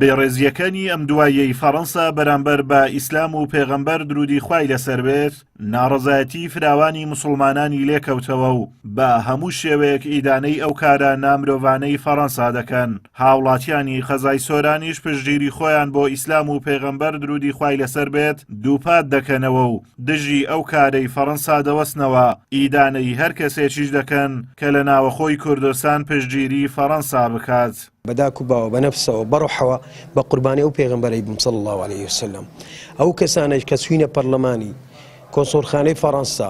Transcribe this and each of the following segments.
بێڕێزیەکانی ئەم دوایەی فەڕەنسا بەرامبەر بە ئیسلام و پێغەمبەر درودی خوای لەسەر بێت ناڕەزایەتی فراوانی موسڵمانانی لێکەوتەوە و بە هەموو شێوەیەک ئیدانەی ئەو کارە نامرۆڤانەی فەڕەنسا دەکەن. هاوڵاتیانی خەزای سۆرانیش پشتگیری خۆیان بۆ ئیسلام و پێغەمبەر درودی خوای لەسەر بێت دووپات دەکەنەوە و دژی ئەو کارەی فەڕەنسا دەوەستنەوە ئیدانەی هەر کەسێکیش دەکەن کە لە ناوەخۆی کوردستان پشتگیری فەڕەنسا بکات. بەداک و باوە بەنەفسەوە بەڕۆحەوە بە قوربانی ئەو پێغەمبەرەی بم صلی الله عليه وسلم ئەو کەسانەی کە چوینە پەرلەمانی کۆنسۆڵخانەی فەڕەنسا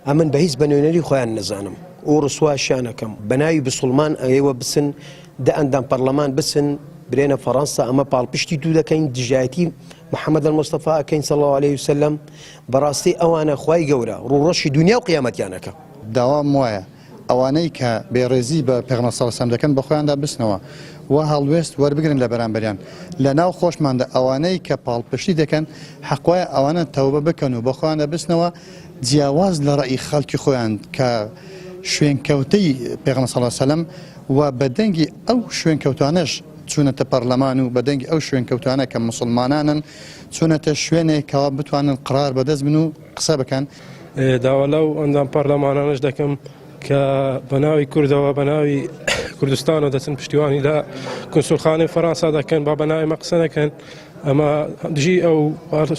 ئەمن بە هیچ بەنوێنەری خۆیان نەزانم و ڕسواشیانەکەم بە ناوی بسڵمان ئەوێوە بسن دە ئەندام پەرلەمان بسن برێنە فەڕەنسا ئەمە پاڵپشتی دوو دەکەین دژایەتی محەممەد المستەفا ئەکەین صلی الله عليه وسلم بەڕاستی ئەوانە خوای گەورە ڕوڕەشی دنیا و قیامەتیانەکە. داوام وایە ئەوانەی کە بێڕێزی بە پێغەمبەر صلی الله علیه و سلم دەکەن بە خۆیاندا بستنەوە و هەڵوێست وەربگرن لە بەرامبەریان لە ناو خۆشماندا ئەوانەی کە پاڵپشتی دەکەن حەقوایە ئەوانە تەوبە بکەن و بە خۆیاندا بستنەوە جیاواز لە ڕێی خەڵکی خۆیان کە شوێنکەوتەی پێغەمبەر صلی الله علیه و سلم و بەدەنگی ئەو شوێنکەوتانەش چوونەتە پەرلەمان و بەدەنگی ئەو شوێنکەوتانە کە موسڵمانانن چوونەتە شوێنێک کەوا بتوانن قرار بەدەست بن و قسە بکەن. داوا لەو ئەندام پەرلەمانانەش دەکەم کە بەناوی کوردەوە بەناوی کوردستانەوە دەچن پشتیوانی لە کۆنسۆڵخانەی فەڕەنسا دەکەن با بەناوی مە قسە دەکەن ئەمە دژی ئەو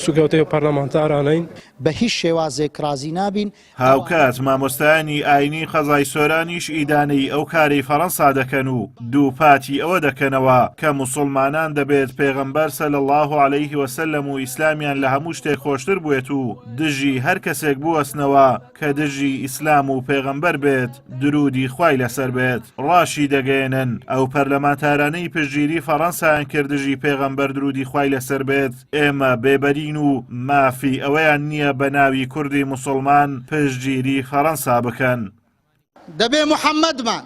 سوگەوتەی پەرلەمانتارانەین بە هیچ شێوازێک رازی نابین. هاوکات مامۆستایانی ئاینی خەزای سۆرانیش ئیدانەی ئەو کارەی فەڕەنسا دەکەن و دووپاتی ئەوە دەکەنەوە کە موسڵمانان دەبێت پێغەمبەر سەلی الله عليه وسلم و ئیسلامیان لە هەموو شتێک خۆشتر بوێت و دژی هەر کەسێک بوەستنەوە کە دژی ئیسلام و پێغەمبەر بێت درودی خوای لەسەر بێت ڕاشی دەگەێنن ئەو پەرلەمانتارانەی پشتگیری فەڕەنسایان کرد دژی پێغەمبەر درودی خوای لەسەر بێت ئێمە بێبەرین و مافی ئەوەیان نییە بە ناوی کوردی موسڵمان پشتگیری فەڕەنسا بکەن. دەبێ محەممەدمان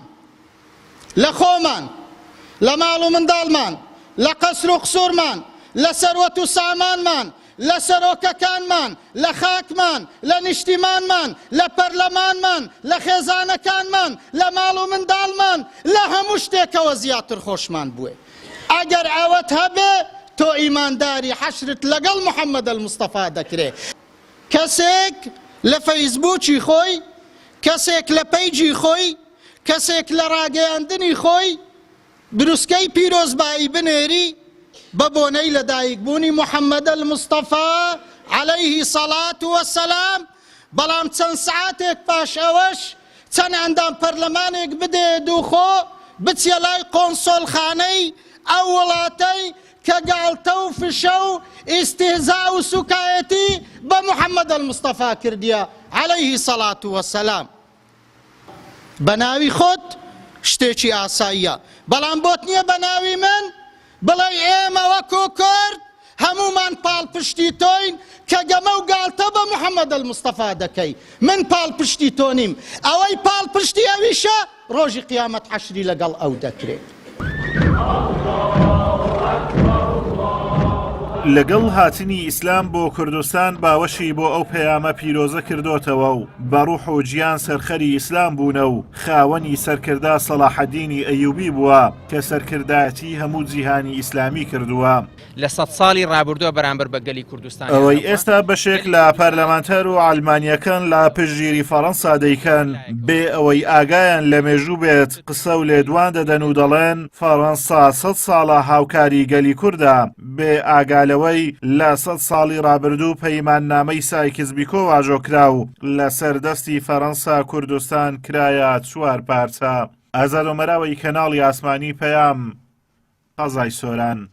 لە خۆمان لە ماڵ و منداڵمان لە قەسر و قسوورمان لە سەروەت و سامانمان لە سەرۆکەکانمان لە خاکمان لە نیشتیمانمان لە پەرلەمانمان لە خێزانەکانمان لە ماڵ و منداڵمان لە هەموو شتێکەوە زیاتر خۆشمان بووێ. ئەگەر ئەوەت هەبێ تۆ ئیمانداری حەشرت لەگەڵ محەممەد المستەفا دەکرێ. کەسێک لە فەیسبووکی خۆی کەسێک لە پەیجی خۆی کەسێک لە ڕاگەیاندنی خۆی بروسکەی پیرۆزبایی بنێری بە بۆنەی لەدایکبوونی محەممەد المستەفا عەلەیهی سەڵات وەسەلام بەڵام چەند سعاتێک پاش ئەوەش چەند ئەندام پەرلەمانێک بدێ دووخۆ بچێ لای قۆنسۆڵخانەی ئەو وڵاتەی کە گاڵتە و فشە و ئیستیهزا و سوکایەتی بە محەممەد المستەفا کردیە عەلەیهی سەڵات وەسەلام. بە ناوی خۆت شتێکی ئاساییە بەڵام بۆت نییە بە ناوی من بڵێ ئێمە وەکو کورد هەمومان پاڵپشتی تۆین کە گەمە و گاڵتە بە محەممەد المستەفا دەکەی. من پاڵپشتی تۆ نیم ئەوەی پاڵپشتی ئەویشە ڕۆژی قیامەت حەشری لەگەڵ ئەو دەکرێت. لەگەڵ هاتنی ئیسلام بۆ کوردستان باوەشی بۆ ئەو پەیامە پیرۆزە کردوتەوە و بە ڕوح و گیان سەرخەری ئیسلام بوونە و خاوەنی سەرکردا سەلاحەدینی ئەیوبی بووە کە سەرکردایەتی هەموو جیهانی ئیسلامی کردووە. لە 100 ساڵی ڕابردووە بەرامبەر بە گەلی کوردستان. ئەوەی ئێستا بەشێک لە پەرلەمانتەر و ئالمانیەکان لە پشتگیری فەڕەنسا دەیکەن بێ ئەوەی ئاگایان لە مێژوو بێت قسە و لێدوان دەدەن و دەڵێن فەڕەنسا 100 ساڵە هاوکاری گەلی کووردە بێ ئاگالەوەی لە 100 ساڵی ڕابردوو پەیماننامەی سایکس بیکۆ واژۆکرا و لە سەردەستی فەڕەنسا کوردستان کرایە 4 پارچە. ئازاد و مەراوەی کەناڵی ئاسمانی پەیام خەزای سۆران.